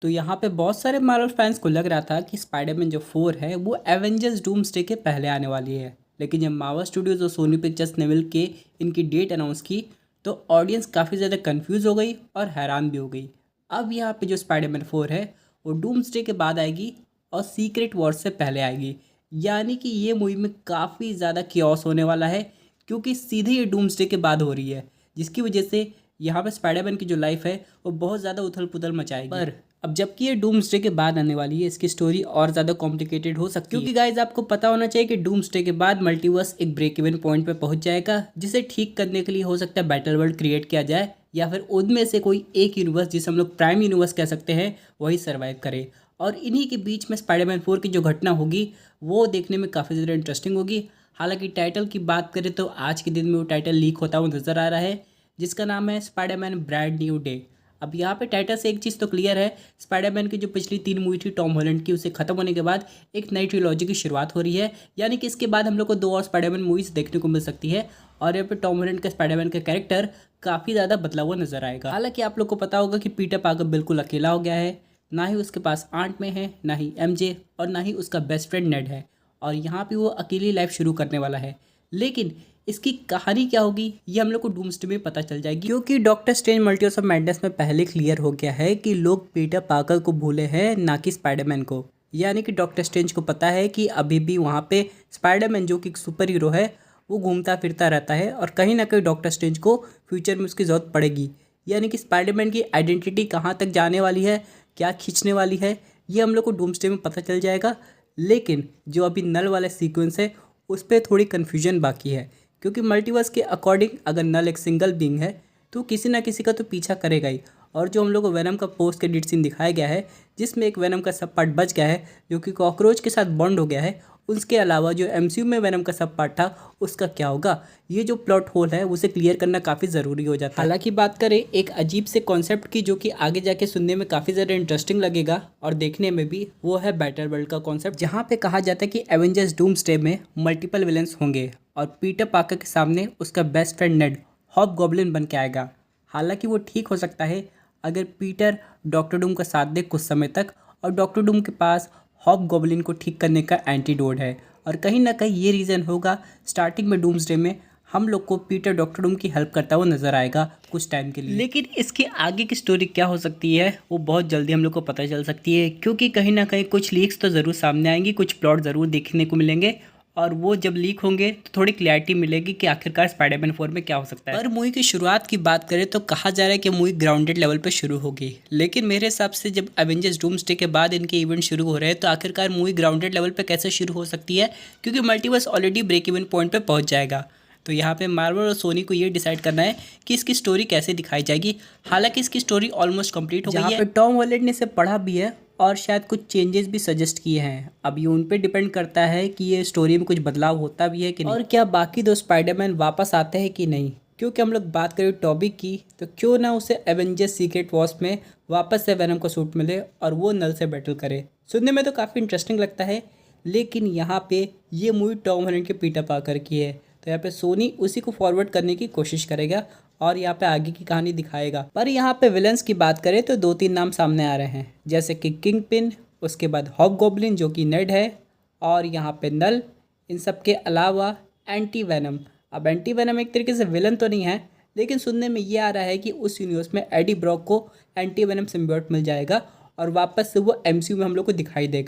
तो यहाँ पे बहुत सारे मार्वल फैंस को लग रहा था कि स्पाइडरमैन जो 4 है वो एवेंजर्स डूम्सडे के पहले आने वाली है। लेकिन जब मार्वल स्टूडियोज और सोनी पिक्चर्स ने मिल के इनकी डेट अनाउंस की तो ऑडियंस काफ़ी ज़्यादा कंफ्यूज हो गई और हैरान भी हो गई। अब यहाँ पे जो स्पाइडरमैन 4 है वो डूम्सडे के बाद आएगी और सीक्रेट वॉर से पहले आएगी। यानी कि ये मूवी में काफ़ी ज़्यादा कियोस होने वाला है, क्योंकि सीधे ये डूम्सडे के बाद हो रही है, जिसकी वजह से यहाँ पे स्पाइडरमैन की जो लाइफ है वो बहुत ज़्यादा उथल पुथल मचाएगी। पर अब जबकि ये डूम्सडे के बाद आने वाली है, इसकी स्टोरी और ज़्यादा कॉम्प्लिकेटेड हो सकती है, क्योंकि गाइज आपको पता होना चाहिए कि डूम्सडे के बाद मल्टीवर्स एक ब्रेक इवन पॉइंट पे पहुंच जाएगा, जिसे ठीक करने के लिए हो सकता है बैटल वर्ल्ड क्रिएट किया जाए, या फिर उनमें से कोई एक यूनिवर्स जिसे हम लोग प्राइम यूनिवर्स कह सकते हैं वही सर्वाइव करे। और इन्हीं के बीच में स्पाइडरमैन 4 की जो घटना होगी वो देखने में काफ़ी ज़्यादा इंटरेस्टिंग होगी। हालांकि टाइटल की बात करें तो आज के दिन में वो टाइटल लीक होता हुआ नज़र आ रहा है, जिसका नाम है स्पाइडरमैन ब्रांड न्यू डे। अब यहाँ पे टाइटल से एक चीज़ तो क्लियर है, स्पाइडरमैन की जो पिछली 3 मूवी थी टॉम हॉलैंड की, उसे खत्म होने के बाद एक नई ट्रिलॉजी की शुरुआत हो रही है। यानी कि इसके बाद हम लोग को 2 और स्पाइडरमैन मूवीज़ देखने को मिल सकती है, और यहाँ पे टॉम हॉलैंड का स्पाइडरमैन का कैरेक्टर काफ़ी ज़्यादा बदला हुआ नजर आएगा। हालांकि आप लोग को पता होगा कि पीटर पार्कर बिल्कुल अकेला हो गया है, ना ही उसके पास आंट में है, ना ही एमजे, और ना ही उसका बेस्ट फ्रेंड नेड है, और यहाँ पे वो अकेली लाइफ शुरू करने वाला है। लेकिन इसकी कहानी क्या होगी ये हम लोग को डूम्सडे में पता चल जाएगी, क्योंकि doctor strange multiverse of madness में पहले क्लियर हो गया है कि लोग पीटर पार्कर को भूले हैं, ना कि स्पाइडरमैन को। यानी कि डॉक्टर स्ट्रेंज को पता है कि अभी भी वहाँ पे स्पाइडरमैन जो कि एक सुपर हीरो है वो घूमता फिरता रहता है, और कहीं ना कहीं डॉक्टर स्ट्रेंज को फ्यूचर में उसकी ज़रूरत पड़ेगी। यानी कि स्पाइडरमैन की आइडेंटिटी कहाँ तक जाने वाली है, क्या खींचने वाली है, ये हम लोग को डूम्सडे में पता चल जाएगा। लेकिन जो अभी नल वाला सीक्वेंस है उस पर थोड़ी कन्फ्यूजन बाकी है, क्योंकि मल्टीवर्स के अकॉर्डिंग अगर नल एक सिंगल बीइंग है तो किसी ना किसी का तो पीछा करेगा ही। और जो हम लोग को वेनम का पोस्ट क्रेडिट सीन दिखाया गया है, जिसमें एक वेनम का सब पार्ट बच गया है जो कि कॉकरोच के साथ बॉन्ड हो गया है, उसके अलावा जो एमसीयू में वेनम का सब पार्ट था उसका क्या होगा, ये जो प्लॉट होल है उसे क्लियर करना काफ़ी ज़रूरी हो जाता है। हालांकि बात करें एक अजीब से कॉन्सेप्ट की, जो कि आगे जाके सुनने में काफ़ी ज़्यादा इंटरेस्टिंग लगेगा और देखने में भी, वो है बैटल वर्ल्ड का कॉन्सेप्ट, जहाँ पे कहा जाता है कि एवेंजर्स डूम्सडे में मल्टीपल विलन्स होंगे और पीटर पार्कर के सामने उसका बेस्ट फ्रेंड नेड हॉबगॉब्लिन बन के आएगा। हालांकि वो ठीक हो सकता है अगर पीटर डॉक्टर डूम का साथ दे कुछ समय तक, और डॉक्टर डूम के पास हॉबगॉब्लिन को ठीक करने का एंटीडोट है, और कहीं ना कहीं ये रीज़न होगा स्टार्टिंग में डूम्सडे में हम लोग को पीटर डॉक्टर डूम की हेल्प करता हुआ नजर आएगा कुछ टाइम के लिए। लेकिन इसके आगे की स्टोरी क्या हो सकती है वो बहुत जल्दी हम लोग को पता चल सकती है, क्योंकि कहीं ना कहीं कुछ लीक्स तो ज़रूर सामने आएंगी, कुछ प्लॉट ज़रूर देखने को मिलेंगे, और वो जब लीक होंगे तो थोड़ी क्लैरिटी मिलेगी कि आखिरकार स्पाइडरमैन 4 में क्या हो सकता है। पर मूवी की शुरुआत की बात करें तो कहा जा रहा है कि मूवी ग्राउंडेड लेवल पे शुरू होगी, लेकिन मेरे हिसाब से जब एवेंजर्स डूम्सडे के बाद इनके इवेंट शुरू हो रहे हैं तो आखिरकार मूवी ग्राउंडेड लेवल पे कैसे शुरू हो सकती है, क्योंकि multiverse already break even point पे पहुंच जाएगा। तो यहाँ पे मार्वल और सोनी को ये डिसाइड करना है कि इसकी स्टोरी कैसे दिखाई जाएगी। हालांकि इसकी स्टोरी ऑलमोस्ट कंप्लीट हो गई है, टॉम हॉलैंड ने इसे पढ़ा भी है और शायद कुछ चेंजेस भी सजेस्ट किए हैं। अब ये उन पे डिपेंड करता है कि ये स्टोरी में कुछ बदलाव होता भी है कि नहीं, और क्या बाकी 2 स्पाइडरमैन वापस आते हैं कि नहीं। क्योंकि हम लोग बात करें टॉबी की तो क्यों ना उसे एवेंजर्स सीक्रेट वॉर्स में वापस से वेनम का सूट मिले और वो नल से बैटल करे। सुनने में तो काफ़ी इंटरेस्टिंग लगता है, लेकिन यहाँ पे ये मूवी टॉम हॉलैंड के पीटर पार्कर की है, तो यहाँ पे सोनी उसी को फॉरवर्ड करने की कोशिश करेगा और यहाँ पे आगे की कहानी दिखाएगा। पर यहाँ पे विलन्स की बात करें तो 2-3 नाम सामने आ रहे हैं, जैसे कि किंग पिन, उसके बाद हॉबगॉब्लिन जो कि नेड है, और यहाँ पे नल। इन सब के अलावा एंटी वेनम। अब एंटी वेनम एक तरीके से विलन तो नहीं है, लेकिन सुनने में ये आ रहा है कि उस यूनिवर्स में एडी ब्रॉक को एंटी वेनम सिम्बियोट मिल जाएगा और वापस से वो एमसीयू में हम लोग को दिखाई देगा।